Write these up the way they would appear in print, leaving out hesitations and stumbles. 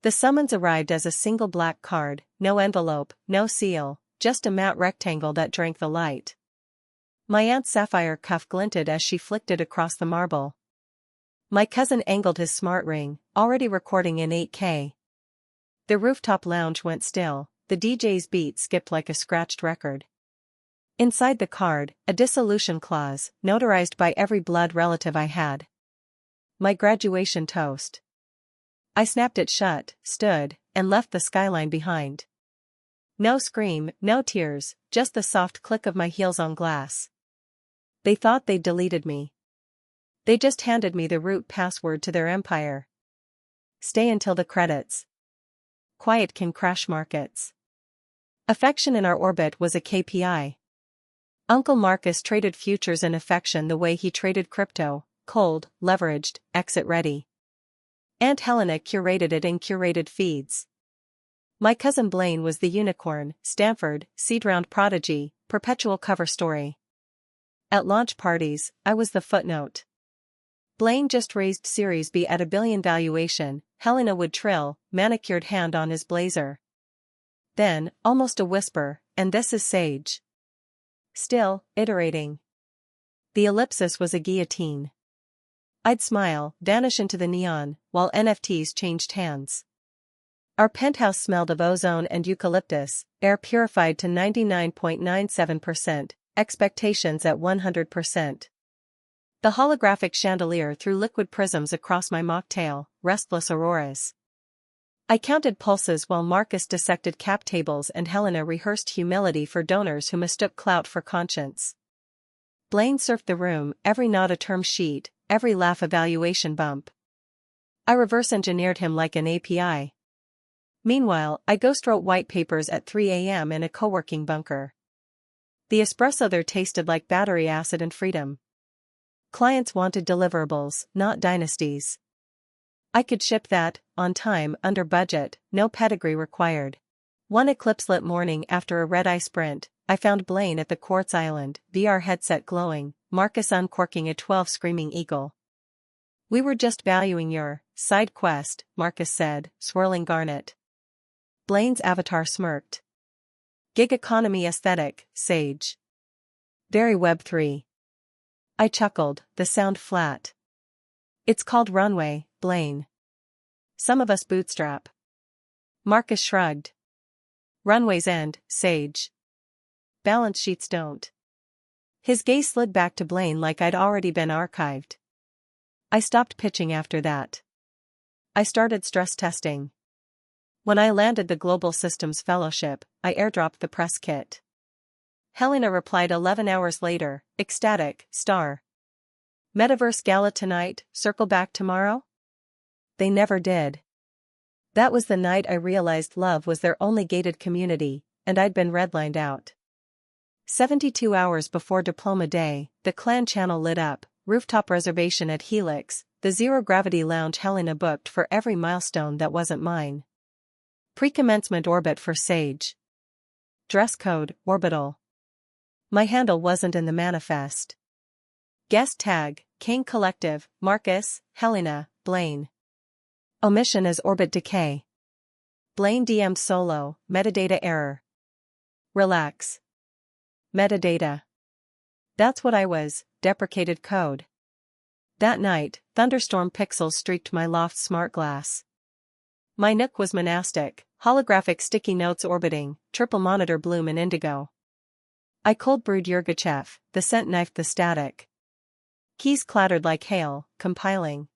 The summons arrived as a single black card, no envelope, no seal, just a matte rectangle that drank the light. My aunt's sapphire cuff glinted as she flicked it across the marble. My cousin angled his smart ring, already recording in 8K. The rooftop lounge went still, the DJ's beat skipped like a scratched record. Inside the card, a dissolution clause, notarized by every blood relative I had. My graduation toast. I snapped it shut, stood, and left the skyline behind. No scream, no tears, just the soft click of my heels on glass. They thought they'd deleted me. They just handed me the root password to their empire. Stay until the credits. Quiet can crash markets. Affection in our orbit was a KPI. Uncle Marcus traded futures and affection the way he traded crypto, cold, leveraged, exit ready. Aunt Helena curated it in curated feeds. My cousin Blaine was the unicorn, Stanford, seed-round prodigy, perpetual cover story. At launch parties, I was the footnote. Blaine just raised Series B at $1 billion valuation, Helena would trill, manicured hand on his blazer. Then, almost a whisper, and this is Sage. Still, iterating. The ellipsis was a guillotine. I'd smile, vanish into the neon, while NFTs changed hands. Our penthouse smelled of ozone and eucalyptus, air purified to 99.97%, expectations at 100%. The holographic chandelier threw liquid prisms across my mocktail, restless auroras. I counted pulses while Marcus dissected cap tables and Helena rehearsed humility for donors who mistook clout for conscience. Blaine surfed the room, every nod a term sheet, every laugh a valuation bump. I reverse-engineered him like an API. Meanwhile, I ghost-wrote white papers at 3 a.m. in a co-working bunker. The espresso there tasted like battery acid and freedom. Clients wanted deliverables, not dynasties. I could ship that, on time, under budget, no pedigree required. One eclipse-lit morning after a red-eye sprint, I found Blaine at the Quartz Island, VR headset glowing, Marcus uncorking a 12 screaming eagle. We were just valuing your side quest, Marcus said, swirling garnet. Blaine's avatar smirked. Gig economy aesthetic, Sage. Very Web3. I chuckled, the sound flat. It's called runway, Blaine. Some of us bootstrap. Marcus shrugged. Runways end, Sage. Balance sheets don't. His gaze slid back to Blaine like I'd already been archived. I stopped pitching after that. I started stress testing. When I landed the Global Systems Fellowship, I airdropped the press kit. Helena replied 11 hours later, ecstatic, star. Metaverse gala tonight, circle back tomorrow? They never did. That was the night I realized love was their only gated community, and I'd been redlined out. 72 hours before diploma day, the clan channel lit up, rooftop reservation at Helix, the zero-gravity lounge Helena booked for every milestone that wasn't mine. Pre-commencement orbit for Sage. Dress code, orbital. My handle wasn't in the manifest. Guest tag, Kane Collective, Marcus, Helena, Blaine. Omission as orbit decay. Blaine DM solo, metadata error. Relax. Metadata. That's what I was, deprecated code. That night, thunderstorm pixels streaked my loft smart glass. My nook was monastic, holographic sticky notes orbiting, triple monitor bloom in indigo. I cold brewed Yurgachev, the scent knifed the static. Keys clattered like hail, compiling.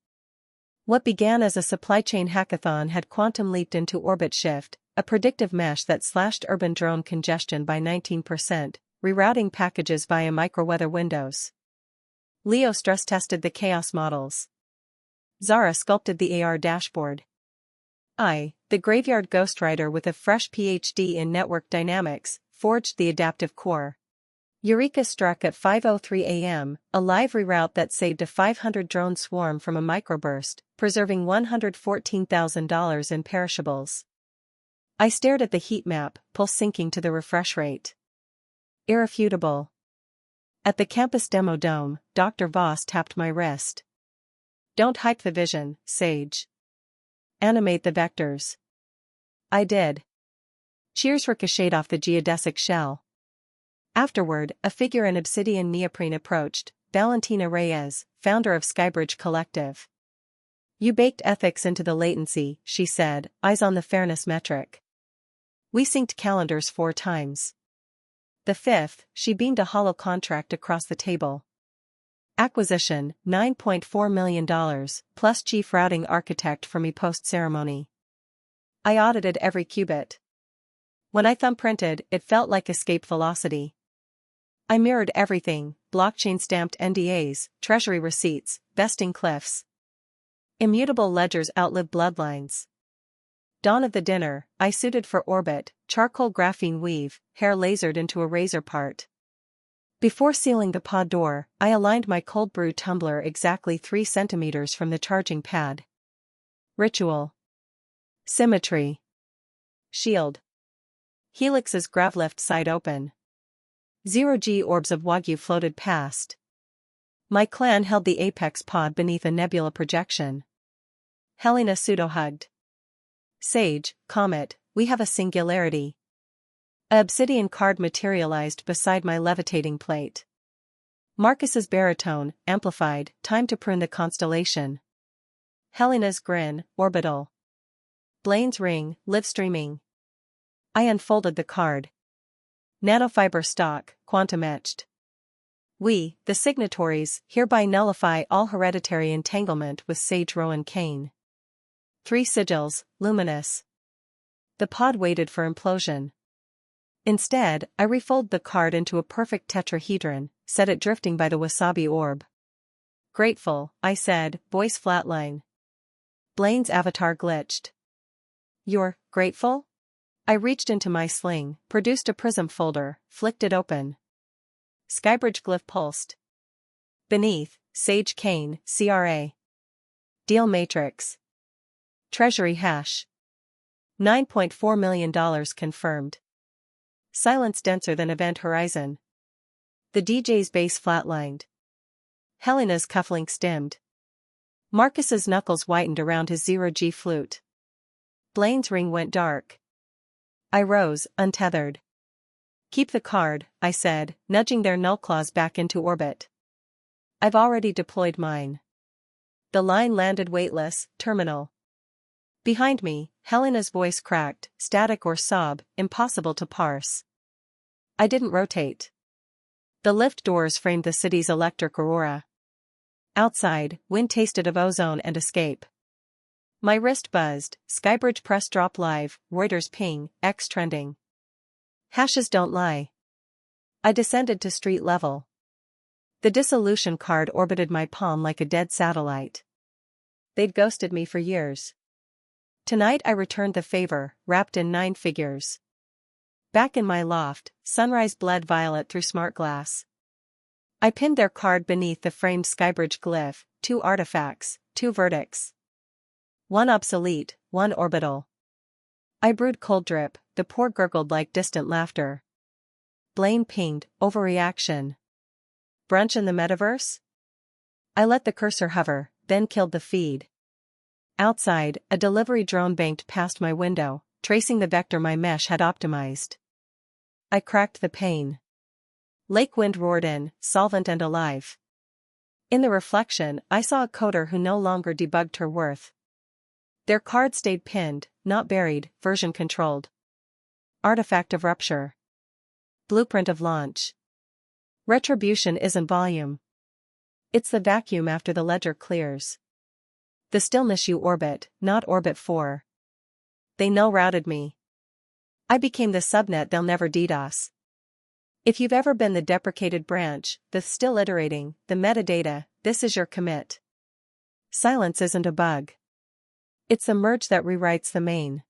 What began as a supply chain hackathon had quantum leaped into orbit shift, a predictive mesh that slashed urban drone congestion by 19%, rerouting packages via microweather windows. Leo stress tested the chaos models. Zara sculpted the AR dashboard. I, the graveyard ghostwriter with a fresh PhD in network dynamics, forged the adaptive core. Eureka struck at 5:03 a.m., a live reroute that saved a 500-drone swarm from a microburst, preserving $114,000 in perishables. I stared at the heat map, pulse sinking to the refresh rate. Irrefutable. At the campus demo dome, Dr. Voss tapped my wrist. Don't hype the vision, Sage. Animate the vectors. I did. Cheers ricocheted off the geodesic shell. Afterward, a figure in obsidian neoprene approached, Valentina Reyes, founder of Skybridge Collective. You baked ethics into the latency, she said, eyes on the fairness metric. We synced calendars 4 times. The 5th, she beamed a hollow contract across the table. Acquisition, $9.4 million, plus chief routing architect for me post-ceremony. I audited every qubit. When I thumbprinted, it felt like escape velocity. I mirrored everything, blockchain-stamped NDAs, treasury receipts, vesting cliffs. Immutable ledgers outlive bloodlines. Dawn of the dinner, I suited for orbit, charcoal graphene weave, hair lasered into a razor part. Before sealing the pod door, I aligned my cold brew tumbler exactly 3 centimeters from the charging pad. Ritual. Symmetry. Shield. Helix's gravlift side open. 0G orbs of Wagyu floated past. My clan held the apex pod beneath a nebula projection. Helena pseudo-hugged. Sage, Comet, we have a singularity. A obsidian card materialized beside my levitating plate. Marcus's baritone, amplified, time to prune the constellation. Helena's grin, orbital. Blaine's ring, live streaming. I unfolded the card. Nanofiber stock, quantum etched. We, the signatories, hereby nullify all hereditary entanglement with Sage Rowan Kane. 3 sigils, luminous. The pod waited for implosion. Instead, I refolded the card into a perfect tetrahedron, set it drifting by the wasabi orb. Grateful, I said, voice flatline. Blaine's avatar glitched. You're grateful? I reached into my sling, produced a prism folder, flicked it open. Skybridge glyph pulsed. Beneath, Sage Kane, CRA. Deal matrix. Treasury hash. $9.4 million confirmed. Silence denser than event horizon. The DJ's bass flatlined. Helena's cufflinks dimmed. Marcus's knuckles whitened around his 0G flute. Blaine's ring went dark. I rose, untethered. Keep the card, I said, nudging their null claws back into orbit. I've already deployed mine. The line landed weightless, terminal. Behind me, Helena's voice cracked, static or sob, impossible to parse. I didn't rotate. The lift doors framed the city's electric aurora. Outside, wind tasted of ozone and escape. My wrist buzzed, Skybridge press drop live, Reuters ping, X trending. Hashes don't lie. I descended to street level. The dissolution card orbited my palm like a dead satellite. They'd ghosted me for years. Tonight I returned the favor, wrapped in 9 figures. Back in my loft, sunrise bled violet through smart glass. I pinned their card beneath the framed Skybridge glyph, 2 artifacts, 2 verdicts. 1 obsolete, 1 orbital. I brewed cold drip, the pour gurgled like distant laughter. Blaine pinged, overreaction. Brunch in the metaverse? I let the cursor hover, then killed the feed. Outside, a delivery drone banked past my window, tracing the vector my mesh had optimized. I cracked the pane. Lake wind roared in, solvent and alive. In the reflection, I saw a coder who no longer debugged her worth. Their card stayed pinned, not buried, version controlled. Artifact of rupture. Blueprint of launch. Retribution isn't volume. It's the vacuum after the ledger clears. The stillness you orbit, not orbit for. They null-routed me. I became the subnet they'll never DDoS. If you've ever been the deprecated branch, the still iterating, the metadata, this is your commit. Silence isn't a bug. It's the merge that rewrites the main.